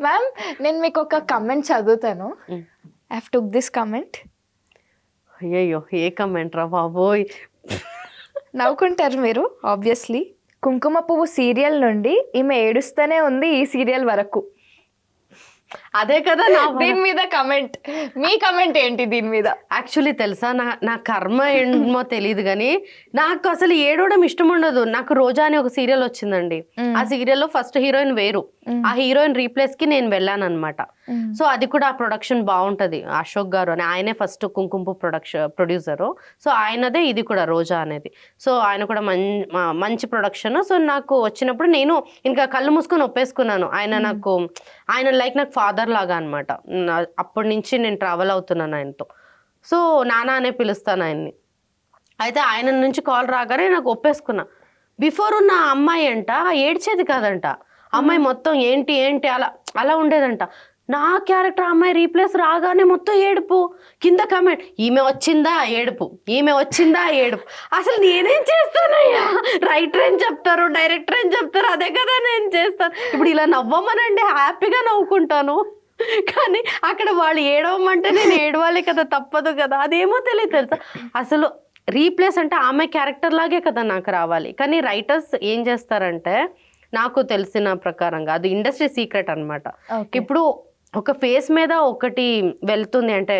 Ma'am నేను మీకు ఒక కమెంట్ చదువుతాను. I have took this comment. అయ్యయ్యో ఏ కమెంట్ రా బాబోయ్. నవ్వుకుంటారు మీరు ఆబ్వియస్లీ. కుంకుమ పువ్వు సీరియల్ నుండి ఈమె ఏడుస్తూనే ఉంది ఈ సీరియల్ వరకు. అదే కదా నా దీని మీద కమెంట్, మీ కమెంట్ ఏంటి దీని మీద? యాక్చువల్లీ తెలుసా, నా కర్మ ఏమో తెలియదు కానీ నాకు అసలు ఏడవడం ఇష్టం ఉండదు. నాకు రోజా అని ఒక సీరియల్ వచ్చిందండి. ఆ సీరియల్లో ఫస్ట్ హీరోయిన్ వేరు, ఆ హీరోయిన్ రీప్లేస్ కి నేను వెళ్ళాను అనమాట. సో అది కూడా ఆ ప్రొడక్షన్ బాగుంటది. అశోక్ గారు అని ఆయనే ఫస్ట్ కుంకుమ ప్రొడ్యూసరు. సో ఆయనదే ఇది కూడా రోజా అనేది. సో ఆయన కూడా మంచి ప్రొడక్షన్. సో నాకు వచ్చినప్పుడు నేను ఇంకా కళ్ళు మూసుకొని ఒప్పేసుకున్నాను. ఆయన లైక్ నాకు ఫాదర్ లాగా అనమాట. అప్పటి నుంచి నేను ట్రావెల్ అవుతున్నాను ఆయనతో. సో నాన్న అనే పిలుస్తాను ఆయన్ని. అయితే ఆయన నుంచి కాల్ రాగానే నాకు ఒప్పేసుకున్నా. బిఫోర్ ఉన్న అమ్మాయి అంట ఏడ్చేది కాదంట. అమ్మాయి మొత్తం ఏంటి ఏంటి అలా అలా ఉండేదంట. నా క్యారెక్టర్ అమ్మాయి రీప్లేస్ రాగానే మొత్తం ఏడుపు. కింద కమెంట్, ఈమె వచ్చిందా ఏడుపు, ఈమె వచ్చిందా ఏడుపు. అసలు నేనేం చేస్తానయ్యా? రైటర్ ఏం చెప్తారు, డైరెక్టర్ ఏం చెప్తారు, అదే కదా నేను చేస్తాను. ఇప్పుడు ఇలా నవ్వమనండి, హ్యాపీగా నవ్వుకుంటాను. కానీ అక్కడ వాళ్ళు ఏడవమంటే నేను ఏడవాలి కదా, తప్పదు కదా. అదేమో తెలియదు తెలుసా. అసలు రీప్లేస్ అంటే ఆమె క్యారెక్టర్ లాగే కదా నాకు రావాలి. కానీ రైటర్స్ ఏం చేస్తారంటే, నాకు తెలిసిన ప్రకారంగా అది ఇండస్ట్రీ సీక్రెట్ అనమాట. ఇప్పుడు ఒక ఫేస్ మీద ఒకటి వెళ్తుంది అంటే,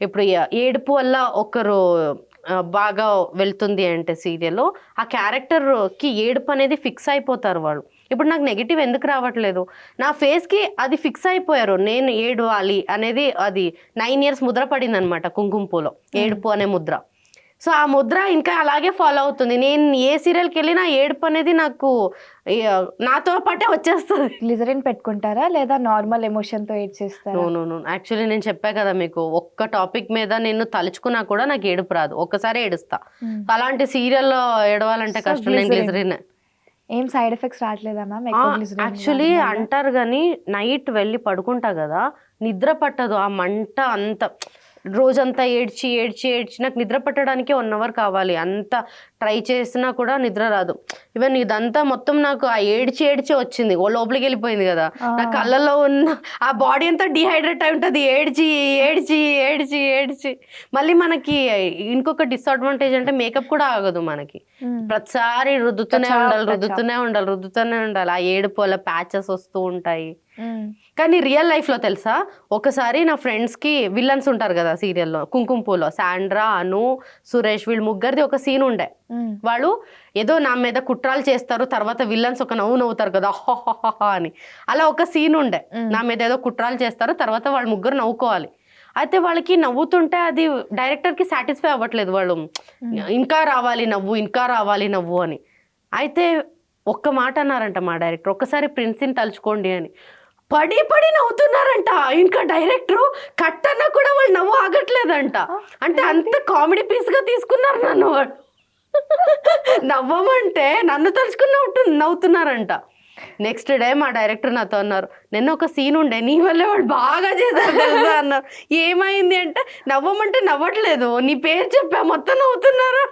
ఇప్పుడు ఏడుపు వల్ల ఒకరు బాగా వెళ్తుంది అంటే సీరియల్లో ఆ క్యారెక్టర్కి ఏడుపు అనేది ఫిక్స్ అయిపోతారు వాళ్ళు. ఇప్పుడు నాకు నెగిటివ్ ఎందుకు రావట్లేదు? నా ఫేస్కి అది ఫిక్స్ అయిపోయారు, నేను ఏడవాలి అనేది. అది 9 years ముద్ర పడింది అనమాట కుంకుమపులో, ఏడుపు అనే ముద్ర. సో ఆ ముద్ర ఇంకా అలాగే ఫాలో అవుతుంది. నేను ఏ సీరియల్కి వెళ్ళినా ఏడుపు అనేది నాకు నాతో పాటే వచ్చేస్తుంది. గ్లిజరిన్ పెట్టుకుంటారా లేదా నార్మల్ ఎమోషన్తో ఏడ్చేస్తారా? నో యాక్చువల్లీ నేను చెప్పా కదా మీకు, ఒక్క టాపిక్ మీద నేను తలుచుకున్నా కూడా నాకు ఏడుపు రాదు, ఒక్కసారి ఏడుస్తా. అలాంటి సీరియల్లో ఏడవాలంటే కష్టం. నేను గ్లిజరిన్. ఏం సైడ్ ఎఫెక్ట్స్ రావట్లేదా మ్యామ్? యాక్చువల్లీ అంటారు కానీ నైట్ వెళ్ళి పడుకుంటా కదా, నిద్ర పట్టదు. ఆ మంట అంత రోజంతా ఏడ్చి ఏడ్చి ఏడ్చి నాకు నిద్ర పట్టడానికి 1 hour కావాలి. అంత ట్రై చేసినా కూడా నిద్ర రాదు. ఈవెన్ ఇదంతా మొత్తం నాకు ఆ ఏడ్చి ఏడ్చి వచ్చింది, లోపలికి వెళ్ళిపోయింది కదా. నా కళ్ళలో ఉన్న ఆ బాడీ అంతా డిహైడ్రేట్ అయి ఉంటుంది, ఏడ్చి ఏడ్చి ఏడ్చి ఏడ్చి. మళ్ళీ మనకి ఇంకొక డిసడ్వాంటేజ్ అంటే మేకప్ కూడా ఆగదు మనకి. ప్రతిసారి రుద్దుతూనే ఉండాలి. ఆ ఏడుపు వల్ల ప్యాచెస్ వస్తూ ఉంటాయి. కానీ రియల్ లైఫ్లో తెలుసా, ఒకసారి నా ఫ్రెండ్స్కి విల్లన్స్ ఉంటారు కదా సీరియల్లో, కుంకుమ పూలో శాండ్రా, అను, సురేష్, వీళ్ళు ముగ్గురిది ఒక సీన్ ఉండే. వాళ్ళు ఏదో నా మీద కుట్రాలు చేస్తారు, తర్వాత విల్లన్స్ ఒక నవ్వుతారు కదా అని. అలా ఒక సీన్ ఉండే, నా మీద ఏదో కుట్రాలు చేస్తారు, తర్వాత వాళ్ళు ముగ్గురు నవ్వుకోవాలి. అయితే వాళ్ళకి నవ్వుతుంటే అది డైరెక్టర్కి సాటిస్ఫై అవ్వట్లేదు. వాళ్ళు ఇంకా రావాలి నవ్వు అని. అయితే ఒక్క మాట అన్నారంట మా డైరెక్టర్, ఒక్కసారి ప్రిన్స్ని తలుచుకోండి అని. పడి నవ్వుతున్నారంట. ఇంకా డైరెక్టర్ కట్ అన్నా కూడా వాళ్ళు నవ్వు ఆగట్లేదంట. అంటే అంత కామెడీ పీస్గా తీసుకున్నారు నన్ను. వాడు నవ్వమంటే నన్ను తలుచుకుని నవ్వుతున్నారంట. నెక్స్ట్ డే మా డైరెక్టర్ నాతో అన్నారు, నిన్న ఒక సీన్ ఉండే, నీ వల్లే వాడు బాగా చేశారు తెలుసా అన్నారు. ఏమైంది అంటే, నవ్వమంటే నవ్వట్లేదు, నీ పేరు చెప్పా మొత్తం నవ్వుతున్నారు.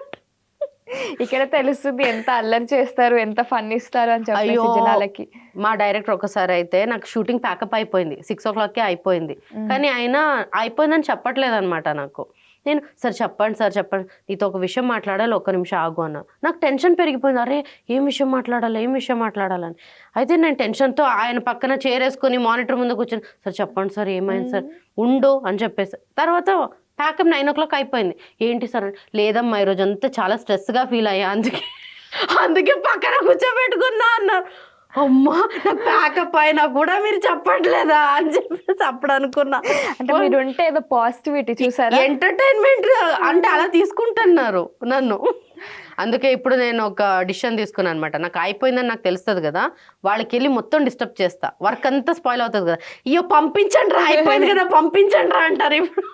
ఇక్కడ తెలుస్తుంది ఎంత అల్లరి చేస్తారు, ఎంత ఫన్ ఇస్తారు అని చెప్పేసి జనాలకి. మా డైరెక్టర్ ఒకసారి అయితే నాకు షూటింగ్ ప్యాకప్ అయిపోయింది, 6 o'clockకే అయిపోయింది. కానీ ఆయన అయిపోయిందని చెప్పట్లేదు అనమాట నాకు. నేను సార్ చెప్పండి, నీతో ఒక విషయం మాట్లాడాలి, 1 నిమిషం ఆగు అన్న. నాకు టెన్షన్ పెరిగిపోయింది, అరే ఏం విషయం మాట్లాడాలని. అయితే నేను టెన్షన్తో ఆయన పక్కన చేరేసుకొని మానిటర్ ముందు కూర్చొని, సార్ చెప్పండి సార్ ఏమైంది సార్, ఉండు అని చెప్పేసి. తర్వాత ప్యాకప్ 9 o'clock అయిపోయింది. ఏంటి సార్, లేదమ్మా ఈరోజు అంతా చాలా స్ట్రెస్గా ఫీల్ అయ్యా, అందుకే పక్కన కూర్చోబెట్టుకున్నా అన్నారు. అమ్మా నాకు ప్యాకప్ అయినా కూడా మీరు చెప్పట్లేదా అని చెప్పేసి అప్పుడు అనుకున్నా. అంటే మీరు ఉంటే ఏదో పాజిటివిటీ చూసారా, ఎంటర్టైన్మెంట్ అంటే అలా తీసుకుంటున్నారు నన్ను. అందుకే ఇప్పుడు నేను ఒక డిసిషన్ తీసుకున్నాను అనమాట. నాకు అయిపోయిందని నాకు తెలుస్తుంది కదా, వాళ్ళకి వెళ్ళి మొత్తం డిస్టర్బ్ చేస్తా, వర్క్ అంతా స్పాయిల్ అవుతుంది కదా. అయ్యో పంపించండి రా, అయిపోయింది కదా పంపించండి రా అంటారు ఇప్పుడు.